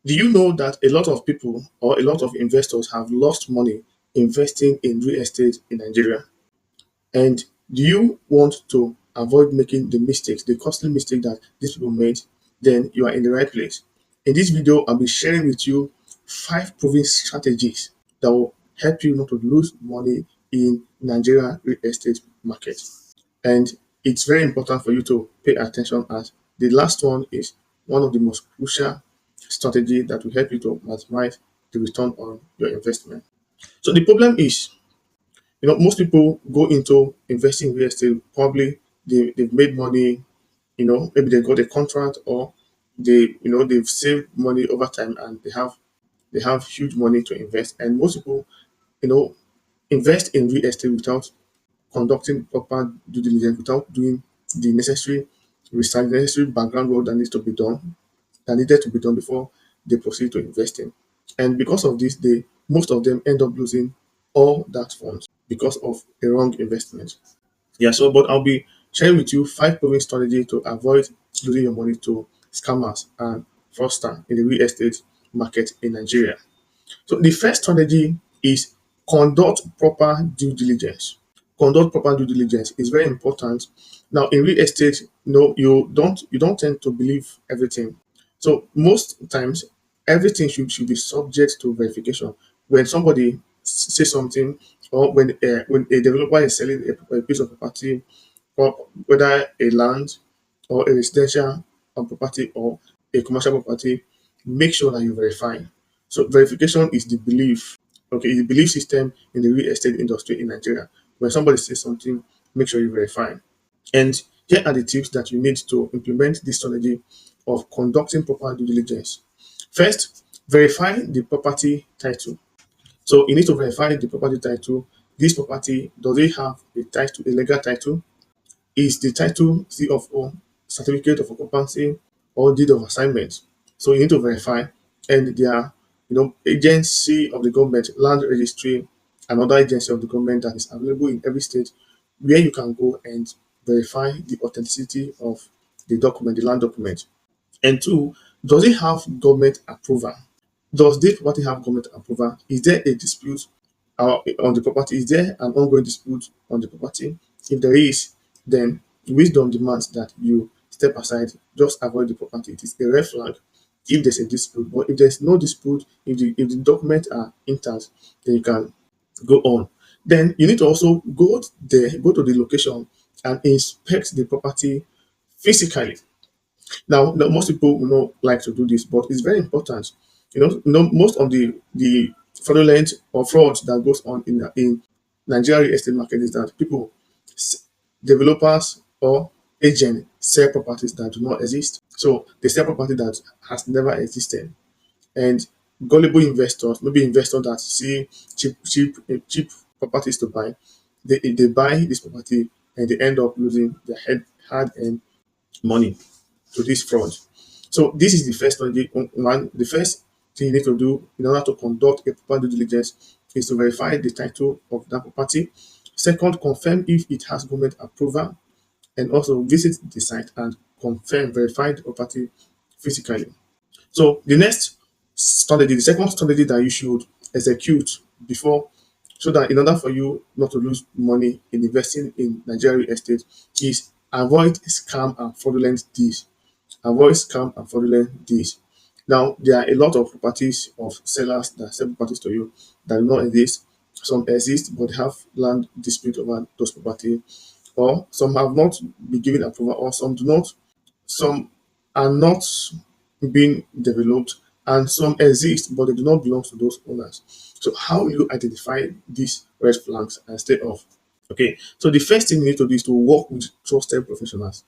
Do you know that a lot of people or a lot of investors have lost money investing in real estate in Nigeria? And do you want to avoid making the mistakes, the costly mistake that these people made? Then you are in the right place. In this video, I'll be sharing with you 5 proven strategies that will help you not to lose money in Nigeria real estate market. And it's very important for you to pay attention, as the last one is one of the most crucial strategy that will help you to maximize the return on your investment. So the problem is, most people go into investing in real estate. Probably they've made money, maybe they got a contract, or they've saved money over time, and they have huge money to invest. And most people, you know, invest in real estate without conducting proper due diligence, without doing the necessary research, necessary background work that needed to be done before they proceed to investing. And because of this, most of them end up losing all that funds because of a wrong investment. Yeah, so but I'll be sharing with you 5 proven strategy to avoid losing your money to scammers and fraudsters in the real estate market in Nigeria. So the first strategy is conduct proper due diligence. Conduct proper due diligence is very important. Now in real estate, no, you don't tend to believe everything. So most times everything should be subject to verification. When somebody says something, or when a developer is selling a piece of property, or whether a land or a residential property or a commercial property, make sure that you verify. So verification is the belief, okay, the belief system in the real estate industry in Nigeria. When somebody says something, make sure you verify. And here are the tips that you need to implement this strategy of conducting proper due diligence. First, verify the property title. So you need to verify the property title. This property, does it have a title, a legal title? Is the title CFO, certificate of occupancy, or deed of assignment? So you need to verify, and there are agency of the government, land registry, another agency of the government that is available in every state, where you can go and verify the authenticity of the document, the land document. And two, does it have government approval? Does this property have government approval? Is there a dispute on the property? Is there an ongoing dispute on the property? If there is, then wisdom demands that you step aside, just avoid the property. It is a red flag if there's a dispute. But if there's no dispute, if the documents are intact, then you can go on. Then you need to also go to the location and inspect the property physically. Now, most people will not like to do this, but it's very important. Most of the fraudulent or fraud that goes on in Nigeria real estate market is that people, developers or agents, sell properties that do not exist. So they sell property that has never existed, and gullible investors, maybe investors that see cheap properties to buy, they buy this property and they end up losing their hard earned money to this fraud. So this is the first strategy. The first thing you need to do in order to conduct a proper due diligence is to verify the title of that property. Second, confirm if it has government approval, and also visit the site and verify the property physically. So the next strategy, the second strategy that you should execute before, so that in order for you not to lose money in investing in Nigerian real estate, is avoid scam and fraudulent deals. Avoid scam and fraudulent deals. Now, there are a lot of properties of sellers that sell properties to you that do not exist. Some exist, but have land dispute over those property, or some have not been given approval, or some do not. Some are not being developed, and some exist, but they do not belong to those owners. So, how will you identify these red flags and stay off? Okay, so the first thing you need to do is to work with trusted professionals.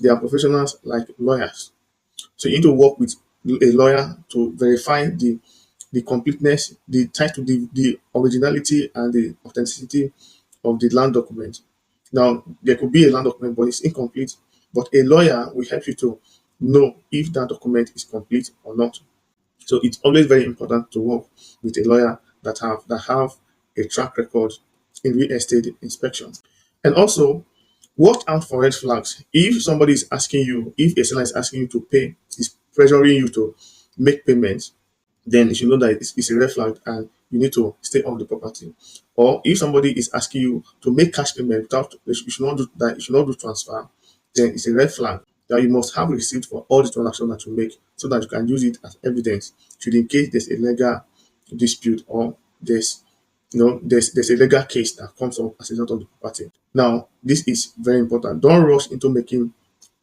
They are professionals like lawyers. So you need to work with a lawyer to verify the completeness, the title, the originality, and the authenticity of the land document. Now, there could be a land document, but it's incomplete. But a lawyer will help you to know if that document is complete or not. So it's always very important to work with a lawyer that have a track record in real estate inspection. And also, watch out for red flags. If somebody is asking you, if a seller is asking you to pay, is pressuring you to make payments, then you should know that it's a red flag and you need to stay off the property. Or if somebody is asking you to make cash payment without, you should not do that, you should not do transfer, then it's a red flag that you must have receipt for all the transactions that you make so that you can use it as evidence should in case there's a legal dispute or there's a legal case that comes up as a result of the property. Now, this is very important. Don't rush into making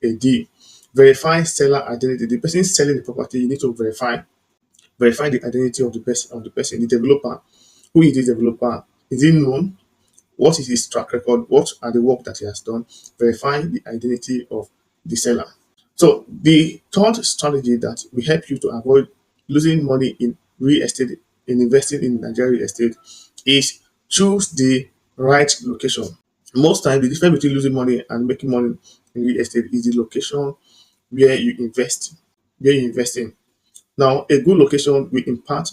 a deal. Verify seller identity. The person selling the property, you need to verify the identity of the person, the developer. Who is the developer? Is he known? What is his track record? What are the work that he has done? Verify the identity of the seller. So the third strategy that will help you to avoid losing money in real estate, in investing in Nigerian real estate, is choose the right location. Most times, the difference between losing money and making money in real estate is the location where you invest, where you invest in. Now, a good location will impact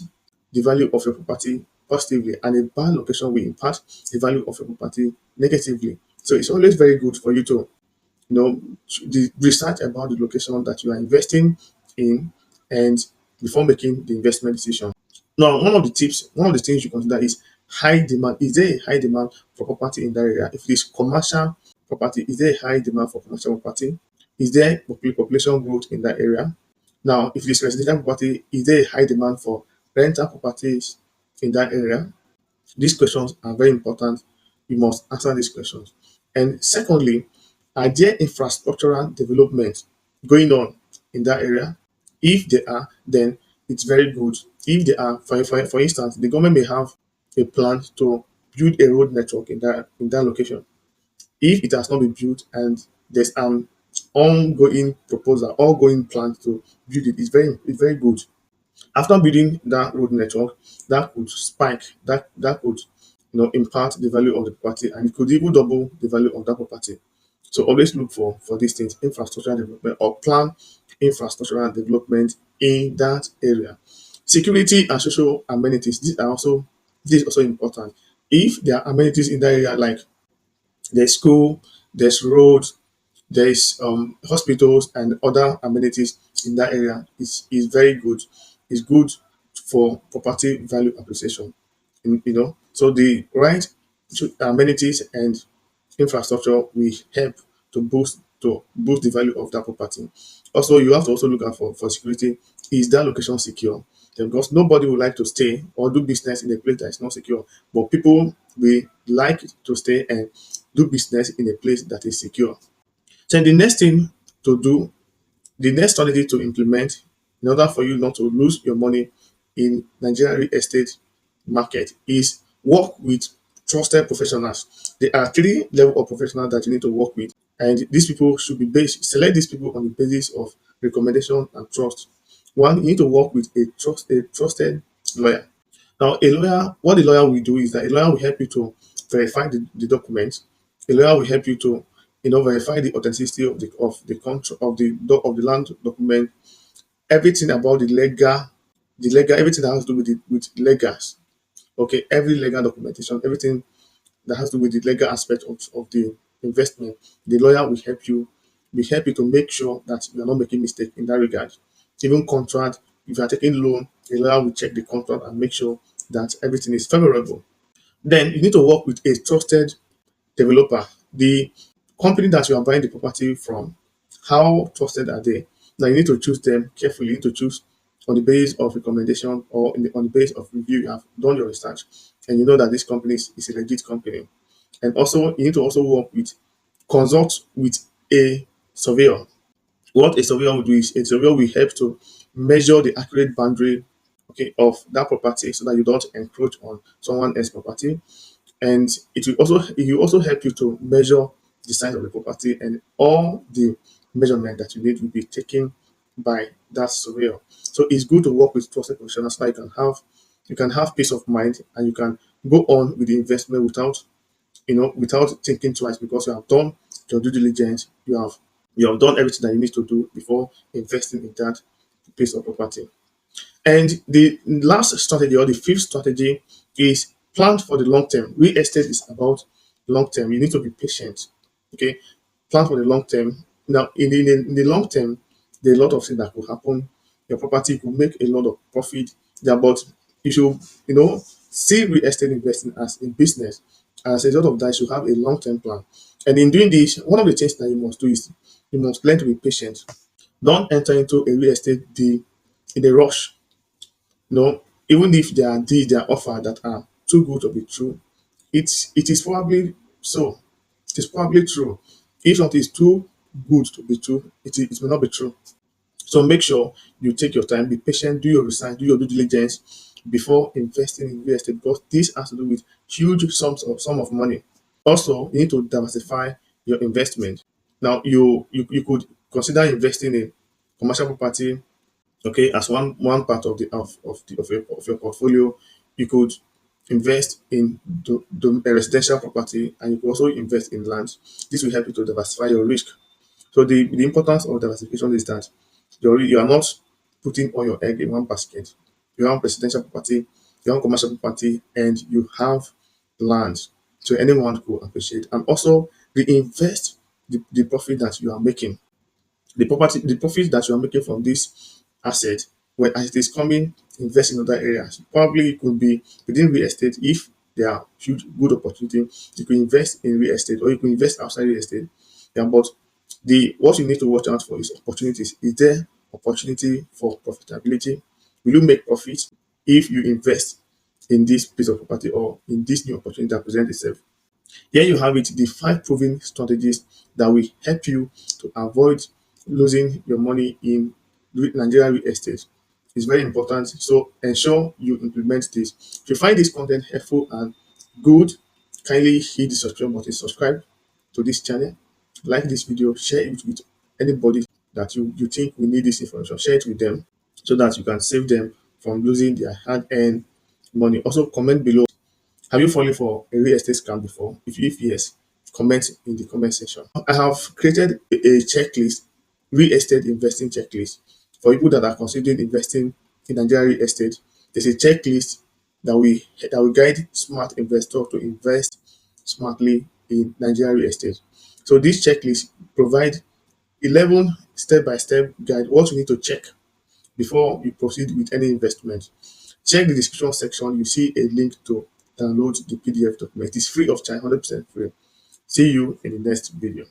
the value of your property positively, and a bad location will impact the value of your property negatively. So it's always very good for you to the research about the location that you are investing in and before making the investment decision. Now, one of the things you consider is high demand. Is there a high demand for property in that area? If it is commercial property, is there a high demand for commercial property? Is there population growth in that area? Now, if it is residential property, is there a high demand for rental properties in that area? These questions are very important. You must answer these questions. And secondly, are there infrastructural development going on in that area? If they are, then it's very good. If they are, for instance, the government may have a plan to build a road network in that location. If it has not been built and there's an ongoing proposal, ongoing plan to build it, it's very good. After building that road network, that could spike, that could impact the value of the property, and it could even double the value of that property. So always look for these things, infrastructure development, or plan infrastructural development in that area. Security and social amenities. This is also important. If there are amenities in that area, like there's school, there's roads, there's hospitals and other amenities in that area, is very good. It's good for property value appreciation. So the right amenities and infrastructure will help to boost the value of that property. Also, you have to also look out for security. Is that location secure? Because nobody would like to stay or do business in a place that is not secure, but people will like to stay and do business in a place that is secure. So the next thing to do, the next strategy to implement in order for you not to lose your money in Nigerian real estate market is work with trusted professionals. There are three levels of professionals that you need to work with, and these people should be based. Select these people on the basis of recommendation and trust. One, you need to work with a trusted lawyer. Now, what a lawyer will do is that a lawyer will help you to verify the documents. A lawyer will help you to, verify the authenticity of the contract of the land document, everything about the legal, everything that has to do with legals. Okay, every legal documentation, everything that has to do with the legal aspect of the investment. The lawyer will help you to make sure that you are not making mistake in that regard. Even contract, if you are taking loan, a lawyer will check the contract and make sure that everything is favorable. Then you need to work with a trusted developer. The company that you are buying the property from, how trusted are they? Now you need to choose them carefully. You need to choose on the basis of recommendation or on the basis of review. You have done your research and you know that this company is a legit company. And also, you need to also consult with a surveyor. What a surveyor will do is a surveyor will help to measure the accurate boundary, okay, of that property so that you don't encroach on someone else's property. And it will also help you to measure the size of the property, and all the measurement that you need will be taken by that surveyor. So it's good to work with trusted professionals so that you can have peace of mind and you can go on with the investment without thinking twice, because you have done your due diligence. You have done everything that you need to do before investing in that piece of property. And the last strategy, or the fifth strategy, is plan for the long term. Real estate is about long term. You need to be patient. Okay, plan for the long term. Now, in the long term, there are a lot of things that could happen. your property, you could make a lot of profit there. But you should, see real estate investing as a business. As a result of that, you should have a long-term plan. And in doing this, one of the things that you must do is you must learn to be patient. Don't enter into a real estate deal in a rush. Even if there are deals, there are offers that are too good to be true, it is probably so. It is probably true. If something is too good to be true, it may not be true. So make sure you take your time, be patient, do your research, do your due diligence before investing in real estate, because this has to do with huge sum of money. Also, you need to diversify your investment. Now, you could consider investing in commercial property, okay, as one part of your portfolio. You could invest in the residential property, and you could also invest in land. This will help you to diversify your risk. So the importance of diversification is that you are not putting all your egg in one basket. You have residential property, you have commercial property, and you have land. So anyone could appreciate, and also reinvest the profit that you are making. The profit that you are making from this asset, when as it is coming, invest in other areas. Probably it could be within real estate. If there are huge good opportunity, you could invest in real estate, or you could invest outside real estate. Yeah, but the what you need to watch out for is opportunities. Is there opportunity for profitability? Will you make profit if you invest in this piece of property or in this new opportunity that presents itself? Here you have it, the five proven strategies that will help you to avoid losing your money in Nigerian real estate. It's very important. So ensure you implement this. If you find this content helpful and good, kindly hit the subscribe button, subscribe to this channel, like this video, share it with anybody that you think will need this information. Share it with them so that you can save them from losing their hard-earned money. Also, comment below, have you fallen for a real estate scam before? If yes, comment in the comment section. I have created a checklist, real estate investing checklist, for people that are considering investing in Nigerian real estate. There's a checklist that will guide smart investors to invest smartly in Nigerian real estate. So this checklist provides 11 step-by-step guide what you need to check before you proceed with any investment. Check the description section. You see a link to download the PDF document. It's free of charge, 100% free. See you in the next video.